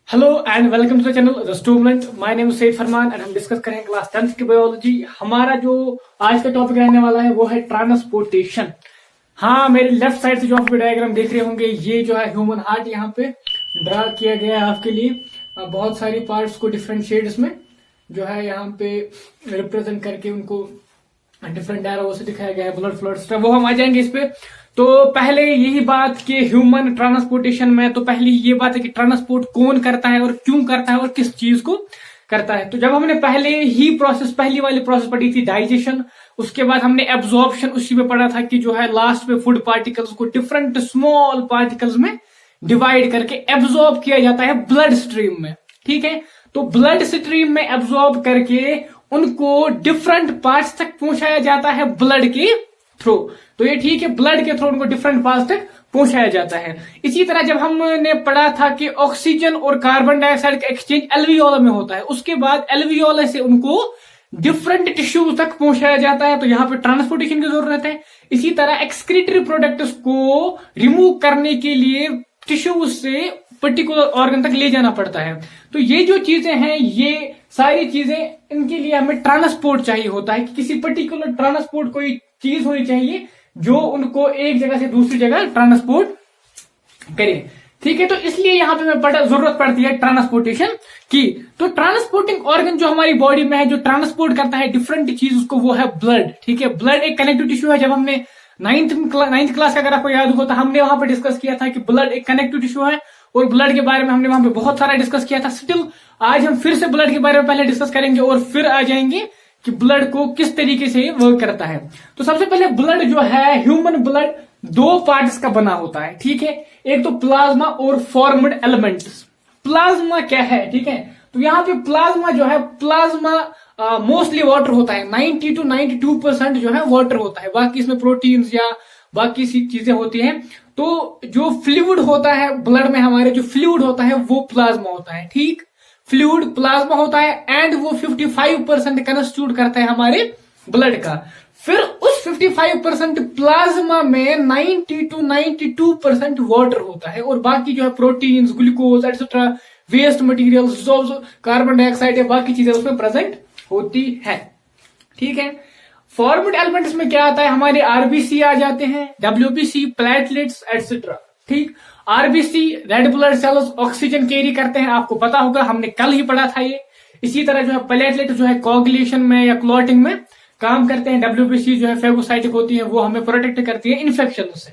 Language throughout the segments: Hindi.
Hello and welcome to the channel the student. My name is Syed Farman and हम डिस्कस करेंगे क्लास 10th की बायोलॉजी। हमारा जो आज का टॉपिक रहने वाला है वो है ट्रांसपोर्टेशन। हाँ, मेरे लेफ्ट साइड से जो आप डायग्राम देख रहे होंगे ये जो है ह्यूमन हार्ट यहाँ पे ड्रा किया गया है आपके लिए। बहुत सारी पार्ट्स को डिफरेंट शेड्स में जो है यहाँ पे रिप्रेजेंट करके उनको डिफरेंट एरो से दिखाया गया है, ब्लड फ्लो, वो हम आ जाएंगे इस पे। तो पहले यही बात कि ह्यूमन ट्रांसपोर्टेशन में तो पहली ये बात है कि ट्रांसपोर्ट कौन करता है और क्यों करता है और किस चीज को करता है। तो जब हमने पहली वाली प्रोसेस पढ़ी थी डाइजेशन, उसके बाद हमने एब्जॉर्प्शन उसी में पढ़ा था कि जो है लास्ट में फूड पार्टिकल्स को डिफरेंट स्मॉल पार्टिकल्स में डिवाइड करके एब्जॉर्ब किया जाता है ब्लड स्ट्रीम में। ठीक है, तो ब्लड स्ट्रीम में एब्जॉर्ब करके उनको डिफरेंट पार्ट्स तक पहुंचाया जाता है ब्लड के थ्रू। तो ये ठीक है, ब्लड के थ्रू उनको डिफरेंट पार्ट्स तक पहुंचाया जाता है। इसी तरह जब हमने पढ़ा था कि ऑक्सीजन और कार्बन डाइऑक्साइड का एक्सचेंज एल्वियोला में होता है, उसके बाद एल्वियोला से उनको डिफरेंट टिश्यू तक पहुंचाया जाता है, तो यहाँ पे ट्रांसपोर्टेशन की जरूरत है। इसी तरह एक्सक्रीटरी प्रोडक्ट्स को रिमूव करने के लिए टिश्यू से पर्टिकुलर ऑर्गन तक ले जाना पड़ता है। तो ये जो चीजें हैं, ये सारी चीजें, इनके लिए हमें ट्रांसपोर्ट चाहिए होता है कि किसी पर्टिकुलर ट्रांसपोर्ट कोई चीज होनी चाहिए जो उनको एक जगह से दूसरी जगह ट्रांसपोर्ट करे। ठीक है, तो इसलिए यहाँ पे हमें जरूरत पड़ती है ट्रांसपोर्टेशन की। तो ट्रांसपोर्टिंग ऑर्गन जो हमारी बॉडी में है, जो ट्रांसपोर्ट करता है डिफरेंट चीज, उसको वो है ब्लड। ठीक है, ब्लड एक कनेक्टिव टिश्यू है। जब हमने नाइन्थ क्लास का अगर आपको याद हो तो हमने वहां पर डिस्कस किया था कि ब्लड एक कनेक्टिव टिश्यू है और ब्लड के बारे में हमने वहां पे बहुत सारा डिस्कस किया था। स्टिल आज हम फिर से ब्लड के बारे में पहले डिस्कस करेंगे और फिर आ जाएंगे कि ब्लड को किस तरीके से वर्क करता है। तो सबसे पहले ब्लड जो है, ह्यूमन ब्लड दो पार्ट्स का बना होता है। ठीक है, एक तो प्लाज्मा और फॉर्म्ड एलिमेंट्स। प्लाज्मा क्या है? ठीक है, तो यहाँ पे प्लाज्मा जो है, प्लाज्मा मोस्टली वाटर होता है। 90 to 92% जो है वाटर होता है, बाकी इसमें प्रोटीन्स या बाकी सी चीजें होती हैं। तो जो फ्लूइड होता है ब्लड में, हमारे जो फ्लूइड होता है वो प्लाज्मा होता है। ठीक, फ्लूइड प्लाज्मा होता है एंड वो 55% कंस्टिट्यूट करता है हमारे ब्लड का। फिर उस 55% प्लाज्मा में 90 to 92% वाटर होता है और बाकी जो है proteins, glucose etcetera, waste materials, carbon dioxide या बाकी चीजें उसमें प्रेजेंट होती है। ठीक है, फॉर्म्ड एलिमेंट्स में क्या आता है, हमारे आरबीसी आ जाते हैं, डब्ल्यूबीसी, प्लेटलेट्स एटसेट्रा। ठीक, RBC red blood cells oxygen carry करते हैं, आपको पता होगा, हमने कल ही पढ़ा था ये। इसी तरह जो है प्लेटलेट जो है कोगुलेशन में या क्लॉटिंग में काम करते हैं। डब्ल्यूबीसी जो है फेगोसाइटिक होती है, वो हमें प्रोटेक्ट करती है इन्फेक्शन से।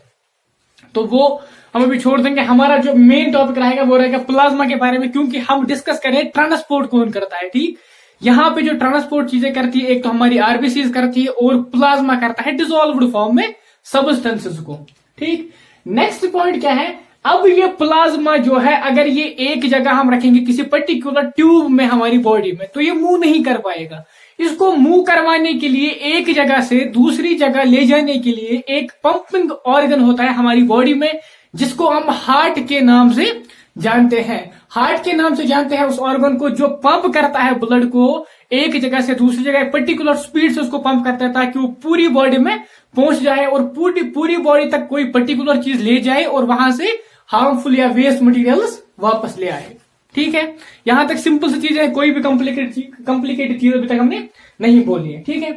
तो वो हम अभी छोड़ देंगे। हमारा जो मेन टॉपिक रहेगा वो रहेगा प्लाज्मा के बारे में, क्योंकि हम डिस्कस करें ट्रांसपोर्ट कौन करता है। ठीक, यहाँ पे जो ट्रांसपोर्ट चीजें करती है, एक तो हमारी आरबीसी करती है और प्लाज्मा करता है डिसॉल्व्ड फॉर्म में सब्सटेंसेस को। ठीक, नेक्स्ट पॉइंट क्या है, अब ये प्लाज्मा जो है, अगर ये एक जगह हम रखेंगे किसी पर्टिकुलर ट्यूब में हमारी बॉडी में, तो ये मूव नहीं कर पाएगा। इसको मूव करवाने के लिए, एक जगह से दूसरी जगह ले जाने के लिए एक पंपिंग ऑर्गन होता है हमारी बॉडी में, जिसको हम हार्ट के नाम से जानते हैं। हार्ट के नाम से जानते हैं उस ऑर्गन को जो पंप करता है ब्लड को एक जगह से दूसरी जगह पर्टिकुलर स्पीड से उसको पंप करता है, ताकि वो पूरी बॉडी में पहुंच जाए और पूरी बॉडी तक कोई पर्टिकुलर चीज ले जाए और वहां से हार्मफुल या वेस्ट मटेरियल्स वापस ले आए। ठीक है, यहां तक सिंपल सी चीजें हैं, कोई भी कॉम्प्लिकेटेड चीज अभी तक हमने नहीं बोली है। ठीक है,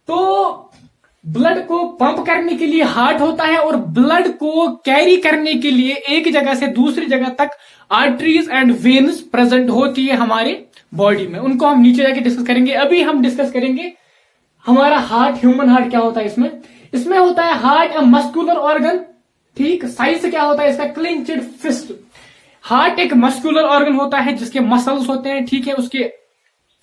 तो ब्लड को पंप करने के लिए हार्ट होता है और ब्लड को कैरी करने के लिए एक जगह से दूसरी जगह तक आर्टरीज एंड वेन्स प्रेजेंट होती है हमारे बॉडी में। उनको हम नीचे जाके डिस्कस करेंगे। अभी हम डिस्कस करेंगे हमारा हार्ट, ह्यूमन हार्ट क्या होता है। इसमें होता है हार्ट अ मस्कुलर ऑर्गन। ठीक, साइज क्या होता है इसका, क्लिंच्ड फिस्ट। हार्ट एक मस्कुलर ऑर्गन होता है जिसके मसल्स होते हैं। ठीक है, उसके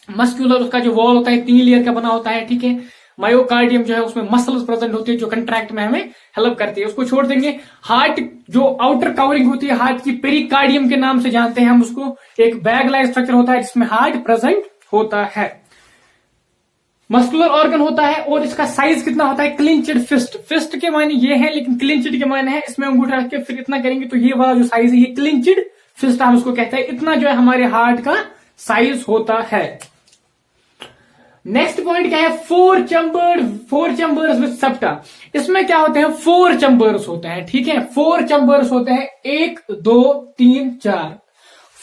मस्कुलर, उसका जो वॉल होता है 3 लेयर का बना होता है। ठीक है, मायोकार्डियम जो है उसमें मसल्स प्रेजेंट होती है जो कंट्रैक्ट में हमें हेल्प करती है। उसको छोड़ देंगे। हार्ट जो आउटर कवरिंग होती है हार्ट की, पेरिकार्डियम के नाम से जानते हैं हम उसको। एक बैग लाइक स्ट्रक्चर होता है जिसमें हार्ट प्रेजेंट होता है। मस्कुलर ऑर्गन होता है और इसका साइज कितना होता है, क्लिंच्ड फिस्ट। फिस्ट के मायने ये है, लेकिन क्लिंच्ड के मायने है इसमें अंगूठा रख के फिर इतना करेंगे तो ये वाला जो साइज है ये क्लिंच्ड फिस्ट हम उसको कहते हैं। इतना जो है हमारे हार्ट का साइज होता है। नेक्स्ट पॉइंट क्या है, फोर चैम्बर्स विद सेप्टा। इसमें क्या होते हैं, 4 चैम्बर्स होते हैं। ठीक है, 4 चैम्बर्स होते हैं, 1 2 3 4।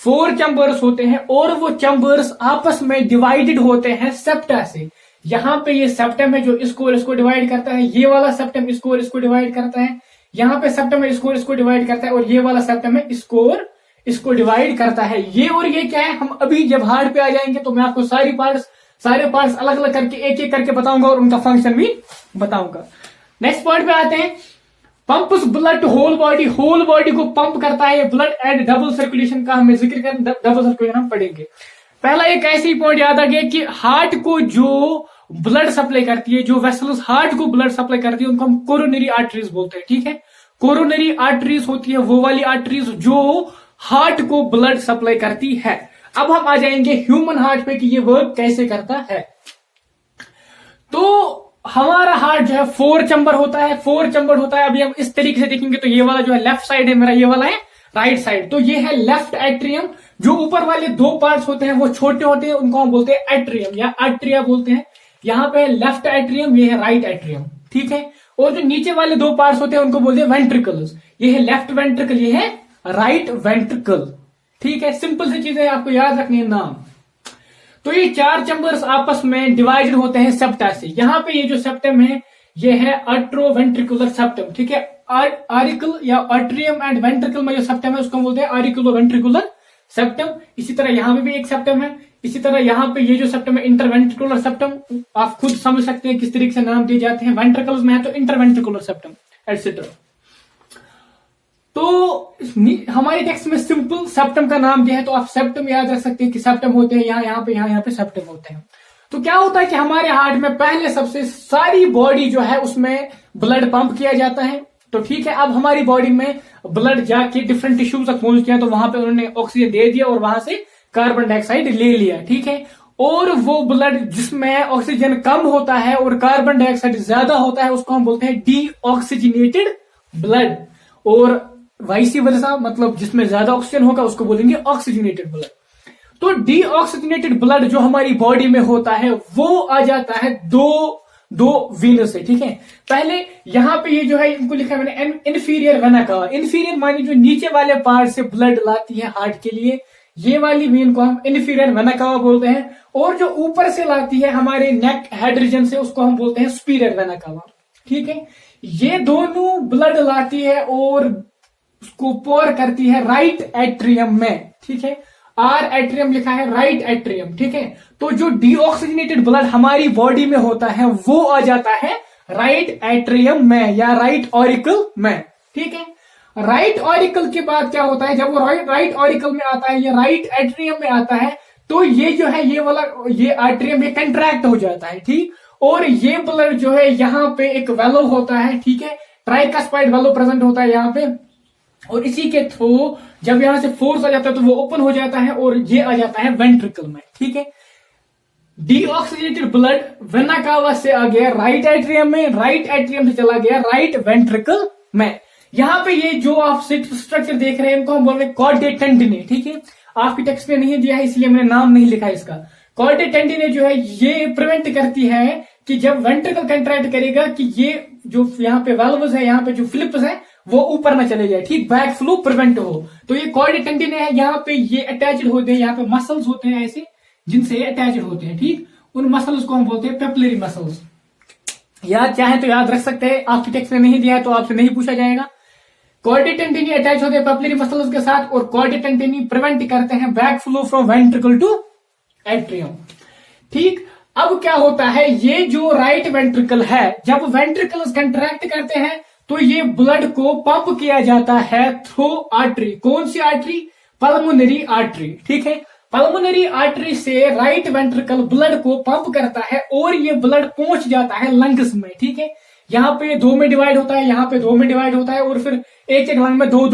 4 चैम्बर्स होते हैं और वो चैम्बर्स आपस में डिवाइडेड होते हैं सेप्टा से। यहाँ पे ये सेप्टम है जो इसको और इसको डिवाइड करता है, ये वाला सेप्टम इसको और इसको डिवाइड करता है, यहाँ पे सेप्टम है इसको और इसको डिवाइड करता है, और ये वाला सेप्टम है इसको और इसको डिवाइड करता है। ये और ये क्या है, हम अभी जब हार्ट पे आ जाएंगे तो मैं आपको सारे पार्ट्स अलग अलग करके एक एक करके बताऊंगा और उनका फंक्शन भी बताऊंगा। नेक्स्ट पॉइंट पे आते हैं, pumps blood to whole body को पंप करता है ब्लड एट डबल सर्कुलेशन का हमें जिक्र कर, डबल सर्कुलेशन हम पढ़ेंगे। पहला एक ऐसे ही पॉइंट याद आ गया कि हार्ट को जो ब्लड सप्लाई करती है, जो वेसल्स हार्ट को ब्लड सप्लाई करती है, उनको हम कोरोनरी आर्टरीज बोलते हैं। ठीक है, कोरोनरी आर्टरीज होती है वो वाली आर्टरीज जो हार्ट को ब्लड सप्लाई करती है। अब हम आ जाएंगे ह्यूमन हार्ट पे कि ये वर्क कैसे करता है। तो हमारा हार्ट जो है 4 चैम्बर होता है, 4 चैम्बर होता है। अभी हम इस तरीके से देखेंगे तो ये वाला जो है लेफ्ट साइड है मेरा, ये वाला है राइट साइड। तो ये है लेफ्ट एट्रियम, जो ऊपर वाले 2 पार्ट्स होते हैं वो छोटे होते हैं, उनको हम बोलते हैं एट्रियम या आर्ट्रिया बोलते हैं। यहाँ पे लेफ्ट एट्रियम, ये है राइट एट्रियम। ठीक है, और जो नीचे वाले 2 पार्ट्स होते हैं उनको बोलते हैं वेंट्रिकल्स। ये है लेफ्ट वेंट्रिकल, ये है राइट वेंट्रिकल। ठीक है, सिंपल सी चीजें आपको याद रखनी है नाम। तो ये 4 चैम्बर्स आपस में डिवाइडेड होते हैं सेप्टा से। यहाँ पे ये जो सेप्टम है ये है आर्ट्रोवेंट्रिकुलर सेप्टम। ठीक है, आरिकल या आर्ट्रियम एंड वेंट्रिकल में जो सेप्टम है उसको हम बोलते हैं आरिकुलो वेंट्रिकुलर सेप्टम। इसी तरह यहाँ पे भी एक सेप्टम है, इसी तरह यहाँ पे ये जो सेप्टम है इंटरवेंट्रिकुलर सेप्टम। आप खुद समझ सकते हैं किस तरीके से नाम दिए जाते हैं। वेंट्रिकल्स में है तो इंटरवेंट्रिकुलर सेप्टम एटसेट्रा। तो हमारे टेक्स्ट में सिंपल सेप्टम का नाम दिया है तो आप सेप्टम याद रख सकते हैं कि सेप्टम होते हैं यहाँ पे सेप्टम होते हैं। तो क्या होता है कि हमारे हार्ट में पहले सबसे सारी बॉडी जो है उसमें ब्लड पंप किया जाता है। तो ठीक है, अब हमारी बॉडी में ब्लड जाके डिफरेंट टिश्यूज तक पहुंच गया तो वहां पे उन्होंने ऑक्सीजन दे दिया और वहां से कार्बन डाइऑक्साइड ले लिया। ठीक है, और वो ब्लड जिसमें ऑक्सीजन कम होता है और कार्बन डाइऑक्साइड ज्यादा होता है उसको हम बोलते हैं डीऑक्सीजनेटेड ब्लड, और वाइसी वर्सा, मतलब जिसमें ज्यादा ऑक्सीजन होगा उसको बोलेंगे ऑक्सीजनेटेड ब्लड। तो डीऑक्सीजनेटेड ब्लड जो हमारी बॉडी में होता है वो आ जाता है दो वेन से। ठीक है, पहले यहाँ पे ये जो है इनको लिखा है मैंने इन्फीरियर वेना का। इन्फीरियर मानी जो नीचे वाले पार्ट से ब्लड लाती है हार्ट के लिए, ये वाली वेन को हम इन्फीरियर वेना कावा बोलते हैं। और जो ऊपर से लाती है हमारे नेक हेड रीजन से उसको हम बोलते हैं सुपीरियर वेना कावा। ठीक है, ये दोनों ब्लड लाती है और उसको पोर करती है राइट एट्रियम में। ठीक है, आर एट्रियम लिखा है, राइट एट्रियम। ठीक है, तो जो डीऑक्सीजनेटेड ब्लड हमारी बॉडी में होता है वो आ जाता है राइट एट्रियम में या राइट ऑरिकल में। ठीक है, राइट ऑरिकल के बाद क्या होता है, जब वो राइट ऑरिकल में आता है या राइट एट्रियम में आता है तो ये जो है ये वाला ये आर्ट्रियम ये कंट्रैक्ट हो जाता है। ठीक, और ये ब्लड जो है यहाँ पे एक वेलो होता है। ठीक है, ट्राइकस्पाइड वेलो प्रेजेंट होता है यहाँ पे, और इसी के थ्रू जब यहां से फोर्स आ जाता है तो वो ओपन हो जाता है और ये आ जाता है वेंट्रिकल में। ठीक है, डीऑक्सीजनेटेड ब्लड वेना कावा से आ गया राइट एट्रियम में, राइट एट्रियम से चला गया राइट वेंट्रिकल में। यहाँ पे ये जो आप स्ट्रक्चर देख रहे हैं इनको हम बोल रहे हैं कॉर्डे टेंडिने। ठीक है, आपकी टेक्स्ट में नहीं दिया है इसलिए मैंने नाम नहीं लिखा इसका। कॉर्डे टेंडिने जो है ये प्रिवेंट करती है कि जब वेंट्रिकल कंट्रैक्ट करेगा कि ये जो यहाँ पे वाल्व्स है, यहाँ पे जो फिलिप्स है वो ऊपर ना चले जाए। ठीक, बैक फ्लो प्रिवेंट हो। तो ये कॉर्डे टेंडिने है, यहाँ पे ये अटैच्ड होते हैं, यहाँ पे मसल्स होते हैं ऐसे जिनसे अटैच्ड होते हैं। ठीक, उन मसल्स को हम बोलते हैं पेपिलरी मसल्स। याद चाहे तो याद रख सकते हैं, आपकी टेक्स्ट में नहीं दिया है तो आपसे नहीं पूछा जाएगा। कॉर्डे टेंडिनी अटैच होते हैं पेपिलरी मसल्स के साथ और कॉर्डे टेंडिनी प्रिवेंट करते हैं back flow from ventricle to atrium. ठीक, अब क्या होता है, ये जो राइट वेंट्रिकल है जब वेंट्रिकल्स कंट्रैक्ट करते हैं तो ये ब्लड को पंप किया जाता है थ्रू आर्टरी। कौन सी आर्टरी? Pulmonary artery. ठीक है, पल्मोनरी आर्टरी से राइट वेंट्रिकल ब्लड को पंप करता है और ये ब्लड पहुंच जाता है लंग्स में। ठीक है, यहाँ पे 2 में डिवाइड होता है, यहाँ पे 2 में डिवाइड होता है और फिर एक लंग में 2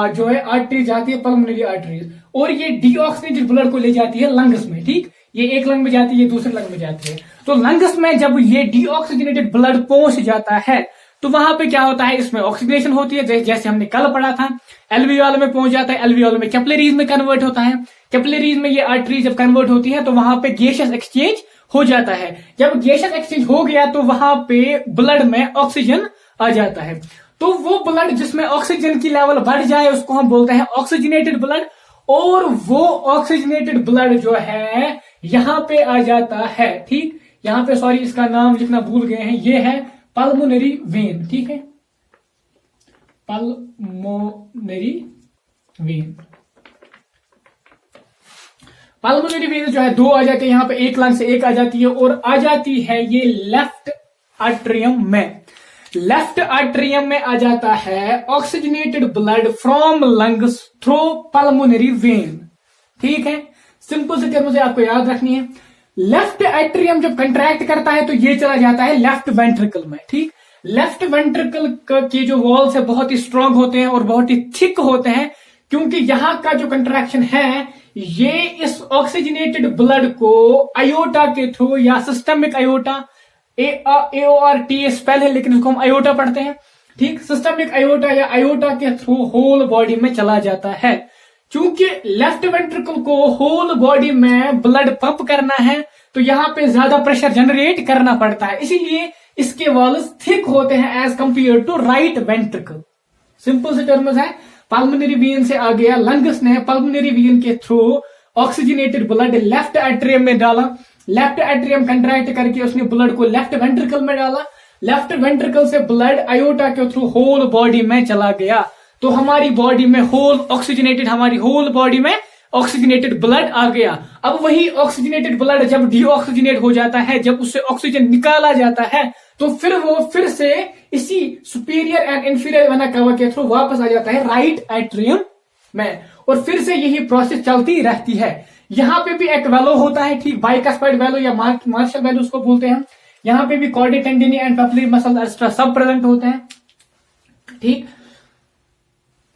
जो है आर्टरी जाती है, पल्मोनरी आर्टरीज, और ये डीऑक्सीजनेटेड ब्लड को ले जाती है लंग्स में। ठीक, ये एक लंग में जाती है, ये दूसरे लंग में जाती है। तो लंग्स में जब ये डीऑक्सीजनेटेड ब्लड पहुंच जाता है तो वहां पे क्या होता है, इसमें ऑक्सीजनेशन होती है जैसे हमने कल पढ़ा था। एल्वियोल में पहुंच जाता है, एल्वियोल में कैपिलरीज में कन्वर्ट होता है, कैपिलरीज में ये आर्टरी जब कन्वर्ट होती है तो वहां पे गैसियस एक्सचेंज हो जाता है। जब गैसियस एक्सचेंज हो गया तो वहां पे ब्लड में ऑक्सीजन आ जाता है। तो वो ब्लड जिसमें ऑक्सीजन की लेवल बढ़ जाए उसको हम बोलते हैं ऑक्सीजनेटेड ब्लड, और वो ऑक्सीजनेटेड ब्लड जो है यहां पे आ जाता है। ठीक, यहां पे सॉरी इसका नाम लिखना भूल गए हैं, ये है पल्मोनरी वेन। ठीक है, पल्मोनरी वेन। पल्मोनरी वेन जो है दो आ जाती है, यहां पे एक लंग से एक आ जाती है और आ जाती है ये लेफ्ट आर्टरियम में। लेफ्ट आर्टरियम में आ जाता है oxygenated blood from lungs through pulmonary vein. ठीक है, सिंपल से टर्म से आपको याद रखनी है। लेफ्ट एट्रियम जब कंट्रैक्ट करता है तो ये चला जाता है लेफ्ट वेंट्रिकल में। ठीक, लेफ्ट वेंट्रिकल के जो वॉल्स है बहुत ही स्ट्रांग होते हैं और बहुत ही थिक होते हैं, क्योंकि यहां का जो कंट्रैक्शन है ये इस ऑक्सीजनेटेड ब्लड को आयोटा के थ्रू या सिस्टमिक आयोटा, AORTA स्पेल है लेकिन उसको हम आयोटा पढ़ते हैं। ठीक, सिस्टमिक आयोटा या आयोटा के थ्रू होल बॉडी में चला जाता है। चूंकि लेफ्ट वेंट्रिकल को होल बॉडी में ब्लड पंप करना है तो यहां पे ज्यादा प्रेशर जनरेट करना पड़ता है, इसीलिए इसके वॉल्स थिक होते हैं as compare to right ventricle. Simple से टर्म्स है, पल्मोनरी वेन से आ गया, लंग्स ने पल्मोनरी वेन के through oxygenated blood left atrium में डाला, लेफ्ट एट्रियम कंट्रैक्ट करके उसने ब्लड को लेफ्ट वेंट्रिकल में डाला, लेफ्ट वेंट्रिकल से ब्लड आयोटा के थ्रू होल बॉडी में चला गया। तो हमारी बॉडी में हमारी होल बॉडी में ऑक्सीजनेटेड ब्लड आ गया। अब वही ऑक्सीजनेटेड ब्लड जब डीऑक्सीजनेट हो जाता है, जब उससे ऑक्सीजन निकाला जाता है, तो फिर वो फिर से इसी सुपीरियर एंड इंफीरियर वेना कवा के थ्रू वापस आ जाता है राइट एट्रियम में, और फिर से यही प्रोसेस चलती रहती है। यहां पे भी एक वेलो होता है, ठीक, बाइकस्पाइड वेलो या मार्शल वेलो उसको बोलते हैं। यहां पे भी कॉर्डी टेंडिनी एंड पेपिलरी मसल एक्स्ट्रा सब प्रेजेंट होते हैं। ठीक,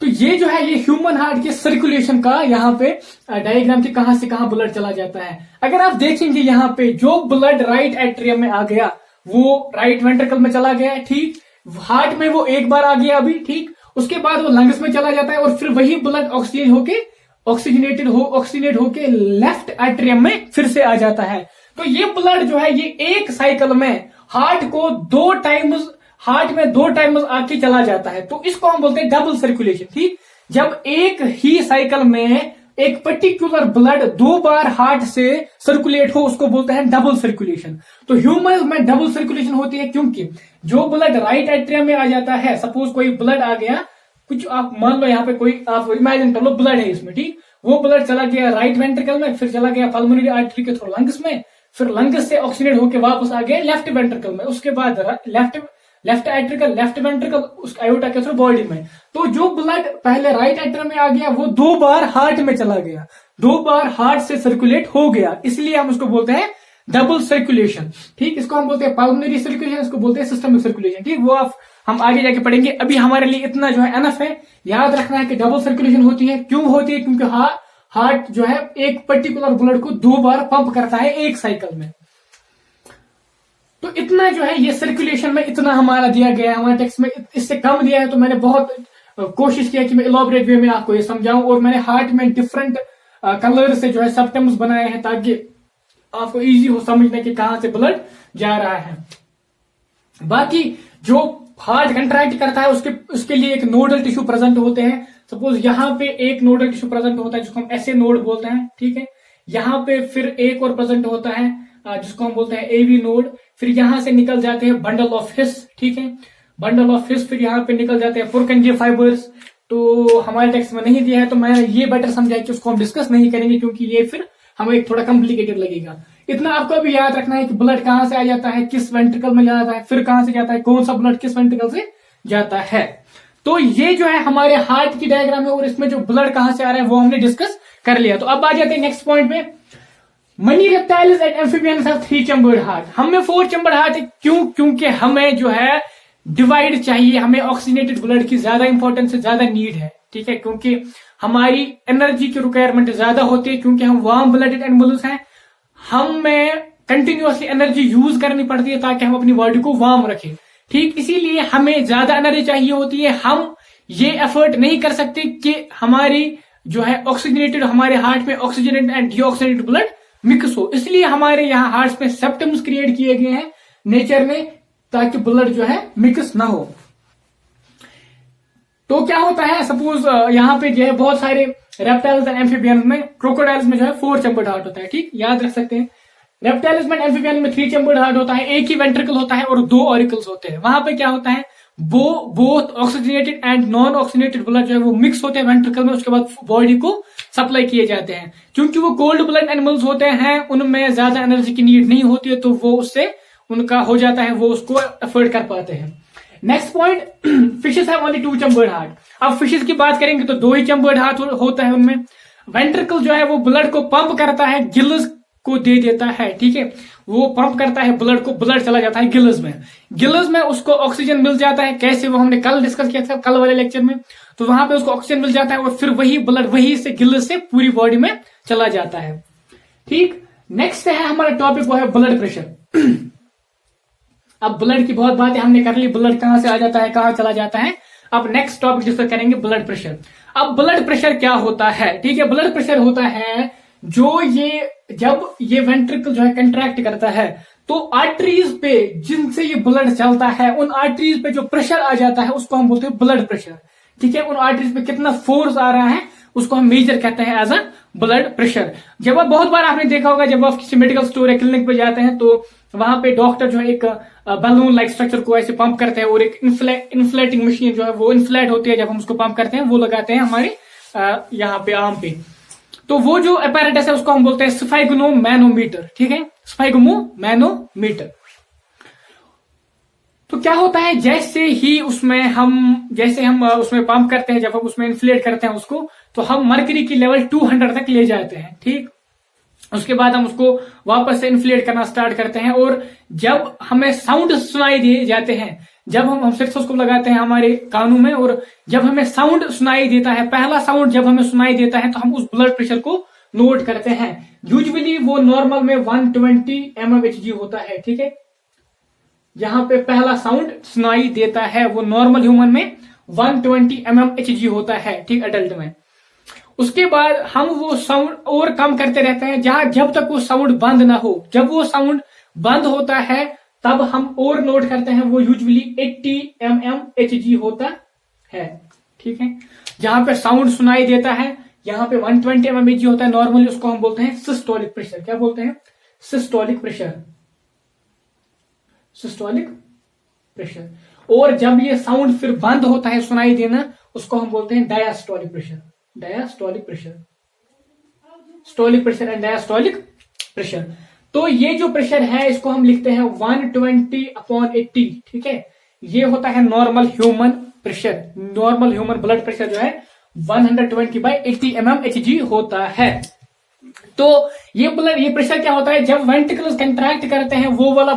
तो ये जो है ये ह्यूमन हार्ट के सर्कुलेशन का यहाँ पे डायग्राम की कहां से कहां ब्लड चला जाता है। अगर आप देखेंगे यहाँ पे जो ब्लड राइट एट्रियम में आ गया वो राइट वेंट्रिकल में चला गया है। ठीक, हार्ट में वो एक बार आ गया अभी। ठीक, उसके बाद वो लंग्स में चला जाता है और फिर वही ब्लड ऑक्सीजनेट होके लेफ्ट एट्रियम में फिर से आ जाता है। तो ये ब्लड जो है ये एक साइकिल में हार्ट में दो टाइम्स आके चला जाता है, तो इसको हम बोलते हैं डबल सर्कुलेशन। ठीक, जब एक ही साइकिल में एक पर्टिकुलर ब्लड दो बार हार्ट से सर्कुलेट हो उसको बोलते हैं डबल सर्कुलेशन। तो ह्यूमन में डबल सर्कुलेशन होती है क्योंकि जो ब्लड राइट एट्रियम में आ जाता है, सपोज कोई ब्लड आ गया, कुछ आप मान लो यहाँ पे कोई आप इमेजिन कर लो ब्लड है इसमें। ठीक, वो ब्लड चला गया राइट वेंट्रिकल में, फिर चला गया पल्मोनरी आर्टरी के थ्रू लंग्स में, फिर लंग्स से ऑक्सीजनेट होकर वापस आ गया लेफ्ट वेंट्रिकल में, उसके बाद लेफ्ट एट्रिकल लेफ्ट वेंट्रिकल उस आयोटा के थ्रू बॉडी में। तो जो ब्लड पहले राइट एट्रियम में आ गया वो दो बार हार्ट में चला गया, दो बार हार्ट से सर्कुलेट हो गया, इसलिए हम उसको बोलते हैं डबल सर्कुलेशन। ठीक, इसको हम बोलते हैं पल्मोनरी सर्कुलेशन, इसको बोलते हैं सिस्टमिक सर्कुलेशन। ठीक, वो हम आगे जाके पढ़ेंगे। अभी हमारे लिए इतना जो है एनफ है, याद रखना है कि डबल सर्कुलेशन होती है। क्यों होती है? क्योंकि हार्ट जो है एक पर्टिकुलर ब्लड को दो बार पंप करता है एक साइकिल में। तो इतना जो है ये सर्कुलेशन में इतना हमारा दिया गया है हमारे टेक्स्ट में, इससे कम दिया है तो मैंने बहुत कोशिश किया कि मैं इलॉबरेट वे में आपको ये समझाऊं, और मैंने हार्ट में डिफरेंट कलर से जो है सबटम्स बनाए हैं ताकि आपको इजी हो समझने कि कहां से ब्लड जा रहा है। बाकी जो हार्ट कंट्रैक्ट करता है उसके लिए एक नोडल टिश्यू प्रेजेंट होते हैं। सपोज यहाँ पे एक नोडल टिश्यू प्रेजेंट होता है जिसको हम ऐसे नोड बोलते हैं। ठीक है, यहाँ पे फिर एक और प्रेजेंट होता है जिसको हम बोलते हैं एवी नोड। फिर यहां से निकल जाते हैं बंडल ऑफ हिस। ठीक है, बंडल ऑफ हिस फिर यहाँ पे निकल जाते हैं पुरकंजे फाइबर्स। तो हमारे टेक्स्ट में नहीं दिया है तो मैंने ये बेटर समझा कि उसको हम डिस्कस नहीं करेंगे क्योंकि ये फिर हमें थोड़ा कॉम्प्लिकेटेड लगेगा। इतना आपको भी याद रखना है कि ब्लड कहां से आ जाता है, किस वेंट्रिकल में जाता है, फिर कहां से जाता है, कौन सा ब्लड किस वेंट्रिकल से जाता है। तो ये जो है हमारे हार्ट की डायग्राम है और इसमें जो ब्लड कहां से आ रहा है वो हमने डिस्कस कर लिया। तो अब आ जाते हैं नेक्स्ट पॉइंट पे। Money reptiles and amphibians have 3 chambered heart. हमें 4 चैम्बर्ड हार्ट है, क्यों? क्योंकि हमें जो है डिवाइड चाहिए, हमें ऑक्सीजनेटेड ब्लड की ज्यादा इंपॉर्टेंस है, ज्यादा नीड है। ठीक है, क्योंकि हमारी एनर्जी की रिक्वायरमेंट ज्यादा होती है, क्योंकि हम वार्म ब्लडेड एनिमल्स हैं, हमें कंटिन्यूअसली एनर्जी यूज करनी पड़ती है ताकि हम अपनी बॉडी को वार्म रखें। ठीक, इसीलिए हमें ज्यादा एनर्जी चाहिए होती है। हम ये एफर्ट नहीं कर सकते कि हमारी जो है ऑक्सीजनेटेड, हमारे हार्ट में oxygenated and deoxygenated blood mix हो, इसलिए हमारे यहाँ हार्ट में सेप्टम्स क्रिएट किए गए हैं नेचर ने ताकि ब्लड जो है मिक्स ना हो। तो क्या होता है, सपोज यहाँ पे जो है बहुत सारे रेप्टाइल्स एंड एम्फीबियंस में, क्रोकोडाइल्स में जो है 4 चैम्बर्ड हार्ट होता है, ठीक, याद रख सकते हैं। रेप्टाइल्स में एम्फीबियन में 3 चैम्बर्ड हार्ट होता है, एक ही वेंट्रिकल होता है और 2 ऑरिकल्स होते हैं। वहां पे क्या होता है, both oxygenated and non oxygenated blood जो है वो मिक्स होते हैं वेंट्रिकल में, उसके बाद बॉडी को सप्लाई किए जाते हैं। क्योंकि वो कोल्ड ब्लड एनिमल्स होते हैं, उनमें ज्यादा एनर्जी की नीड नहीं होती है, तो वो उससे उनका हो जाता है, वो उसको अफोर्ड कर पाते हैं। Next point, fishes have only 2 chambered heart. अब फिशेस की बात करेंगे तो 2 ही चैम्बर्ड हार्ट होता है उनमें। वेंट्रिकल जो है वो ब्लड को पंप करता है, गिल्स को दे देता है, ठीक है, वो पंप करता है ब्लड को, ब्लड चला जाता है गिल्स में, गिल्स में उसको ऑक्सीजन मिल जाता है। कैसे, वो हमने कल डिस्कस किया था, कल वाले लेक्चर में। तो वहां पे उसको ऑक्सीजन मिल जाता है और फिर वही ब्लड वही से गिल्स से पूरी बॉडी में चला जाता है, ठीक। नेक्स्ट है हमारा टॉपिक, वो है ब्लड प्रेशर। अब ब्लड की बहुत बातें हमने कर ली, ब्लड कहां से आ जाता है, कहां चला जाता है। अब नेक्स्ट टॉपिक डिस्कस करेंगे ब्लड प्रेशर। अब ब्लड प्रेशर क्या होता है, ठीक है, ब्लड प्रेशर होता है जो जब ये वेंट्रिकल जो है कंट्रैक्ट करता है तो आर्टरीज पे जिनसे ये ब्लड चलता है, उन आर्टरीज पे जो प्रेशर आ जाता है उसको हम बोलते हैं ब्लड प्रेशर, ठीक है। उन आर्टरीज पे कितना फोर्स आ रहा है उसको हम मेजर कहते हैं एज अ ब्लड प्रेशर। जब आप बहुत बार आपने देखा होगा, जब आप किसी मेडिकल स्टोर या क्लिनिक पे जाते हैं तो वहां पे डॉक्टर जो है एक बैलून लाइक स्ट्रक्चर को ऐसे पंप करते हैं और एक इन्फ्लेटिंग मशीन जो है वो इन्फ्लेट होती है, जब हम उसको पंप करते हैं वो लगाते हैं हमारे यहाँ पे आर्म पे। तो वो जो अपैरेटस है उसको हम बोलते हैं स्फाइगमोमैनोमीटर, ठीक है, स्फाइगमोमैनोमीटर। तो क्या होता है, जैसे हम उसमें पंप करते हैं, जब हम उसमें इन्फ्लेट करते हैं उसको, तो हम मर्करी की लेवल 200 तक ले जाते हैं, ठीक। उसके बाद हम उसको वापस से इन्फ्लेट करना स्टार्ट करते हैं और जब हमें साउंड सुनाई दिए जाते हैं, जब हम स्टेथोस्कोप लगाते हैं हमारे कानों में और जब हमें साउंड सुनाई देता है, पहला साउंड जब हमें सुनाई देता है तो हम उस ब्लड प्रेशर को नोट करते हैं। यूजुअली वो नॉर्मल में 120 mmHg होता है, ठीक है। जहां पे पहला साउंड सुनाई देता है वो नॉर्मल ह्यूमन में 120 mmHg होता है, ठीक, अडल्ट में। उसके बाद हम वो साउंड और कम करते रहते हैं जब तक वो साउंड बंद ना हो। जब वो साउंड बंद होता है तब हम और नोट करते हैं, वो यूजुअली 80 mmHg होता है, ठीक है। जहां पे साउंड सुनाई देता है यहाँ पे 120 mmHg होता है नॉर्मली, उसको हम बोलते हैं सिस्टोलिक प्रेशर। क्या बोलते हैं, सिस्टोलिक प्रेशर, सिस्टोलिक प्रेशर। और जब ये साउंड फिर बंद होता है सुनाई देना, उसको हम बोलते हैं diastolic pressure, diastolic pressure, systolic pressure and diastolic pressure. तो ये जो प्रेशर है इसको हम लिखते हैं 120/80, ठीक है। ये होता है normal human pressure, normal human blood pressure जो है 120/80 mmHg होता है। तो ये प्रेशर क्या होता है, जब वेंट्रिकल्स कंट्रैक्ट करते हैं वो वाला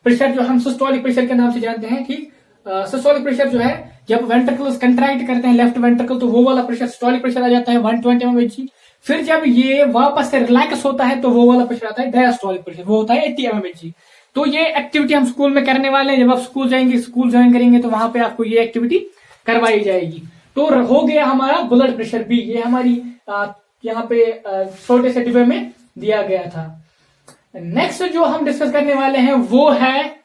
प्रेशर जो हम सिस्टोलिक प्रेशर के नाम से जानते हैं, ठीक। सिस्टोलिक प्रेशर जो है जब वेंट्रिकल्स कंट्रैक्ट करते हैं लेफ्ट वेंट्रिकल, तो वो वाला प्रेशर सिस्टोलिक प्रेशर आ जाता है 120 mmHg। फिर जब ये वापस से रिलैक्स होता है तो वो वाला प्रेशर आता है डायस्टोलिक प्रेशर, वो होता है 80 mmHg। तो ये एक्टिविटी हम स्कूल में करने वाले हैं, जब आप स्कूल जाएंगे, स्कूल ज्वाइन करेंगे तो वहां पे आपको ये एक्टिविटी करवाई जाएगी। तो हो गया हमारा ब्लड प्रेशर भी, ये हमारी यहाँ पे छोटे से डिब्बे में दिया गया था। नेक्स्ट जो हम डिस्कस करने वाले हैं वो है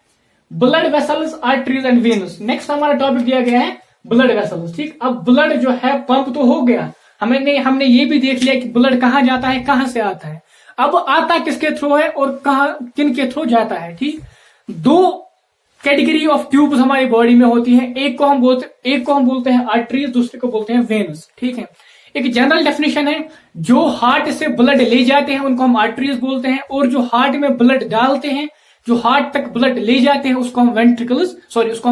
blood vessels, arteries and veins. Next हमारा टॉपिक दिया गया है ब्लड वेसल्स, ठीक। अब ब्लड जो है पंप तो हो गया, हमने ये भी देख लिया कि ब्लड कहाँ जाता है, कहाँ से आता है। अब आता किसके थ्रू है और किन के थ्रू जाता है, ठीक। 2 कैटेगरी ऑफ ट्यूब्स हमारी बॉडी में होती हैं, एक को हम बोलते हैं आर्टरीज, दूसरे को बोलते हैं वेन्स, ठीक है। एक जनरल डेफिनेशन है, जो हार्ट से ब्लड ले जाते हैं उनको हम आर्टरीज बोलते हैं, और जो हार्ट में ब्लड डालते हैं, जो हार्ट तक ब्लड ले जाते हैं, उसको हम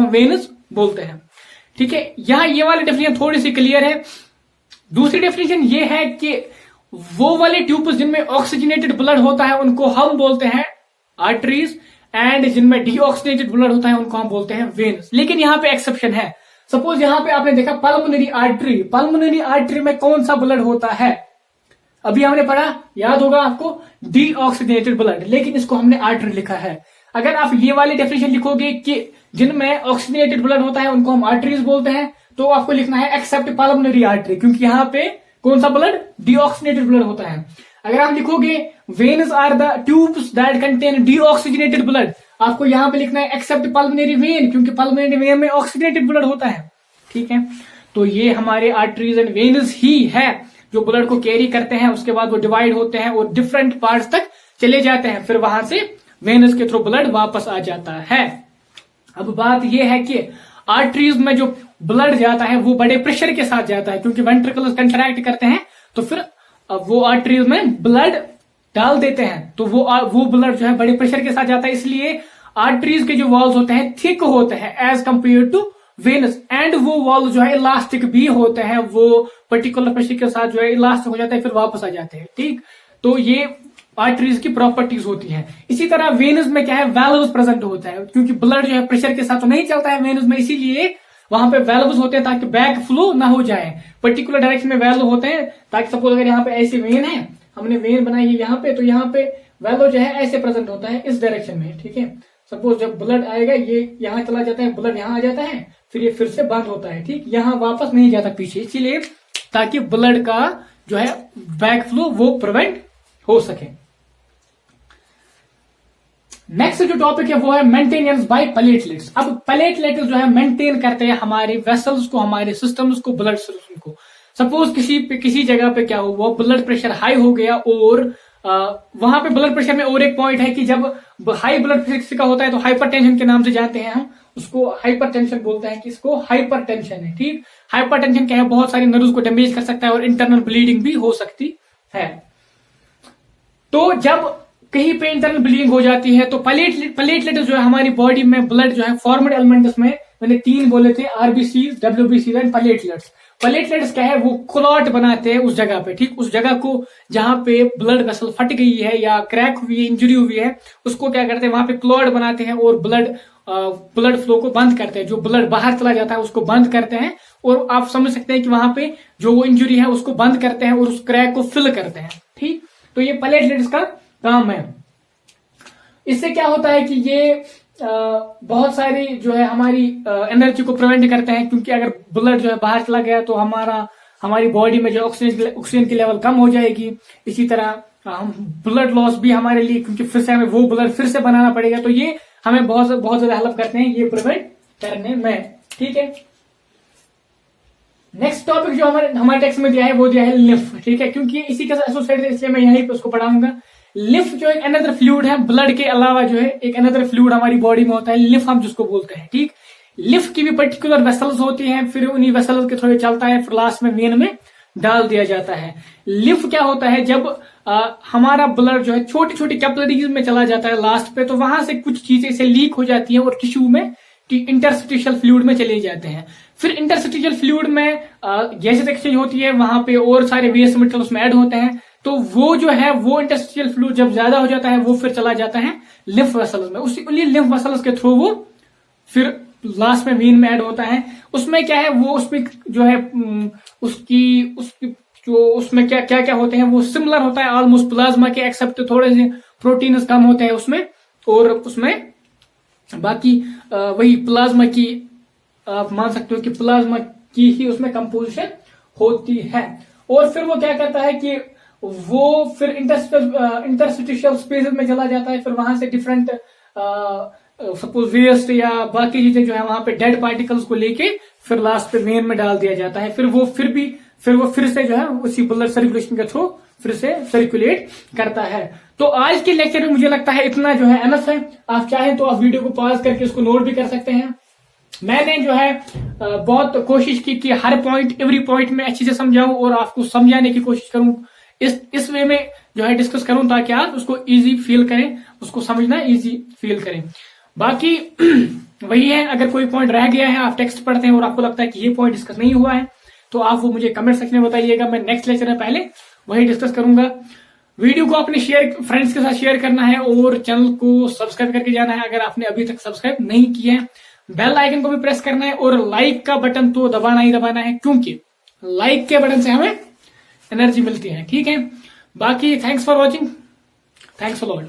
वेन्स बोलते हैं, ठीक है। यहाँ ये वाली डेफिनेशन थोड़ी सी क्लियर है। दूसरी डेफिनेशन ये है कि वो वाले ट्यूब्स जिनमें ऑक्सीजनेटेड ब्लड होता है उनको हम बोलते हैं आर्टरीज, एंड जिनमें डीऑक्सीजनेटेड ब्लड होता है उनको हम बोलते हैं वेन्स। लेकिन यहाँ पे एक्सेप्शन है। सपोज यहाँ पे आपने देखा पल्मोनरी आर्टरी, पल्मोनरी आर्टरी में कौन सा ब्लड होता है, अभी हमने पढ़ा, याद होगा आपको, डीऑक्सीजनेटेड ब्लड, लेकिन इसको हमने आर्टरी लिखा है। अगर आप ये वाली डेफिनेशन लिखोगे कि जिनमें ऑक्सीजनेटेड ब्लड होता है उनको हम आर्टरीज बोलते हैं, तो आपको लिखना है एक्सेप्ट पल्मोनरी आर्टरी, क्योंकि यहाँ पे कौन सा ब्लड, डीऑक्सीजनेटेड ब्लड होता है। अगर आप लिखोगे veins are the tubes that contain deoxygenated blood, आपको यहाँ पे लिखना है एक्सेप्ट पल्मोनरी वेन, क्योंकि पल्मोनरी वेन में ऑक्सीजनेटेड ब्लड होता है, ठीक है। तो ये हमारे आर्टरीज एंड वेन्स ही है। जो ब्लड को कैरी करते हैं, उसके बाद वो डिवाइड होते हैं और डिफरेंट पार्ट्स तक चले जाते हैं, फिर वहां से वेनस के थ्रू ब्लड वापस आ जाता है। अब बात यह है कि आर्टरीज में जो ब्लड जाता है वो बड़े प्रेशर के साथ जाता है, क्योंकि वेंट्रिकल्स कंट्रैक्ट करते हैं, तो फिर वो आर्टरीज में ब्लड डाल देते हैं, तो वो ब्लड जो है बड़े प्रेशर के साथ जाता है। इसलिए आर्टरीज के जो वॉल्स होते हैं थिक होते हैं as compare to veins, and वो वॉल जो है इलास्टिक भी होते हैं, वो पर्टिकुलर प्रेशर के साथ जो है इलास्टिक हो जाता है, फिर वापस आ जाते हैं। ठीक, तो ये आर्टरीज की प्रॉपर्टीज होती है। इसी तरह वेनस में क्या है, वैल्व्स प्रेजेंट होता है, क्योंकि ब्लड जो है प्रेशर के साथ तो नहीं चलता है वेनस में, इसीलिए वहां पे वैल्व्स होते हैं ताकि बैक फ्लो ना हो जाए। पर्टिकुलर डायरेक्शन में वैल्व होते हैं ताकि सपोज अगर यहाँ पे ऐसे वेन है, हमने वेन बनाई है यहाँ पे, तो यहाँ पे वैल्व जो है ऐसे प्रेजेंट होता है इस डायरेक्शन में। ठीक है, सपोज जब ब्लड आएगा ये यहाँ चला जाता है, ब्लड यहाँ आ जाता है, फिर ये फिर से बंद होता है। ठीक, यहाँ वापस नहीं जाता पीछे, इसीलिए ताकि ब्लड का जो है बैक फ्लो वो प्रिवेंट हो सके। नेक्स्ट जो टॉपिक है वो है मेंटेनेंस बाय प्लेटलेट्स। अब प्लेटलेट्स जो है मेंटेन करते हैं हमारे वेसल्स को, हमारे सिस्टम्स को, ब्लड सिस्टम को। सपोज किसी जगह पे क्या हुआ, ब्लड प्रेशर हाई हो गया, और वहां पे ब्लड प्रेशर में और एक पॉइंट है कि जब हाई ब्लड प्रेशर का होता है तो हाइपरटेंशन के नाम से जानते हैं हम उसको, हाइपरटेंशन बोलते हैं कि इसको हाइपरटेंशन है। ठीक, हाइपरटेंशन क्या है, बहुत सारी नर्व्स को डैमेज कर सकता है और इंटरनल ब्लीडिंग भी हो सकती है। तो जब कहीं पे इंटरनल ब्लीडिंग हो जाती है तो प्लेटलेट जो है हमारी बॉडी में ब्लड जो है फॉर्म्ड एलिमेंट्स में मैंने 3 बोले थे, RBC, WBC and platelets. Platelets क्या है, वो क्लॉट बनाते हैं उस जगह पे। ठीक, उस जगह को जहां पे ब्लड वेसल फट गई है या क्रैक हुई है, इंजरी हुई है, उसको क्या करते हैं, वहां पे क्लॉट बनाते हैं और ब्लड फ्लो को बंद करते हैं। जो ब्लड बाहर चला जाता है उसको बंद करते हैं, और आप समझ सकते हैं कि वहां पे जो वो इंजरी है उसको बंद करते हैं और उस क्रैक को फिल करते हैं। ठीक, तो ये प्लेटलेट्स का काम है। इससे क्या होता है कि ये बहुत सारी जो है हमारी एनर्जी को प्रिवेंट करते हैं, क्योंकि अगर ब्लड जो है बाहर चला गया तो हमारी बॉडी में जो ऑक्सीजन की लेवल कम हो जाएगी। इसी तरह ब्लड लॉस भी हमारे लिए, क्योंकि फिर से हमें वो ब्लड फिर से बनाना पड़ेगा, तो ये हमें बहुत ज्यादा हेल्प करते हैं ये प्रिवेंट करने में। ठीक है, नेक्स्ट टॉपिक जो हमारे टेक्स्ट में दिया है वो दिया है लिम्फ। ठीक है, क्योंकि इसी के साथ एसोसिएटेड है, इसलिए मैं यहीं पे उसको पढ़ाऊंगा। लिम्फ जो एक अनदर फ्लूइड है, ब्लड के अलावा जो है एक अनदर फ्लूइड हमारी बॉडी में होता है, लिम्फ हम जिसको बोलते हैं। ठीक, लिम्फ की भी पर्टिकुलर वेसल्स होती हैं, फिर उन्हीं वेसल्स के थ्रू चलता है, फिर लास्ट में वेन में डाल दिया जाता है। लिम्फ क्या होता है, जब हमारा ब्लड जो है छोटी छोटी कैपिलरीज में चला जाता है लास्ट पे, तो वहां से कुछ चीजें इसे लीक हो जाती है और टिश्यू में इंटरस्टिशियल फ्लूइड में चले जाते हैं। फिर इंटरस्टिशियल फ्लूइड में गैसेस एक्सचेंज होती है, वहां पे और सारे वेस्ट मटेरियल उसमें ऐड होते हैं, तो वो जो है वो इंटरस्टिशियल फ्लूइड जब ज्यादा हो जाता है वो फिर चला जाता है लिम्फ वेसल्स में। उन्हीं लिम्फ वेसल्स के थ्रू वो फिर लास्ट में वेन में ऐड होता है। उसमें क्या है, वो उसमें जो है उसकी जो उसमें क्या क्या होते हैं, वो सिमिलर होता है ऑलमोस्ट प्लाज्मा के, एक्सेप्ट थोड़े से प्रोटीन्स कम होते हैं उसमें, और उसमें बाकी वही प्लाज्मा की आप मान सकते हो कि प्लाज्मा की ही उसमें कंपोजिशन होती है। और फिर वो क्या करता है कि वो फिर इंटरस्टिशियल स्पेसेस में चला जाता है, फिर वहां से डिफरेंट सपोज वेस्ट या बाकी चीजें जो है वहां पे डेड पार्टिकल्स को लेके फिर लास्ट पे वेन में डाल दिया जाता है। फिर वो फिर से जो है उसी ब्लड सर्कुलेशन के थ्रू फिर से सर्कुलेट करता है। तो आज के लेक्चर में मुझे लगता है इतना जो है एनफ है। आप चाहें तो आप वीडियो को पॉज करके इसको नोट भी कर सकते हैं। मैंने जो है बहुत कोशिश की कि हर पॉइंट एवरी पॉइंट में अच्छे से समझाऊं और आपको समझाने की कोशिश करूं, इस वे में जो है डिस्कस करूं, ताकि आप उसको इजी फील करें, उसको समझना इजी फील करें। बाकी वही है, अगर कोई पॉइंट रह गया है, आप टेक्स्ट पढ़ते हैं और आपको लगता है कि ये पॉइंट डिस्कस नहीं हुआ है, तो आप वो मुझे कमेंट सेक्शन में बताइएगा। मैं नेक्स्ट लेक्चर में पहले वही डिस्कस करूंगा। वीडियो को अपने फ्रेंड्स के साथ शेयर करना है और चैनल को सब्सक्राइब करके जाना है अगर आपने अभी तक सब्सक्राइब नहीं किया है। बेल आइकन को भी प्रेस करना है और लाइक का बटन तो दबाना ही दबाना है, क्योंकि लाइक के बटन से हमें एनर्जी मिलती है। ठीक है, बाकी thanks for watching, thanks a lot.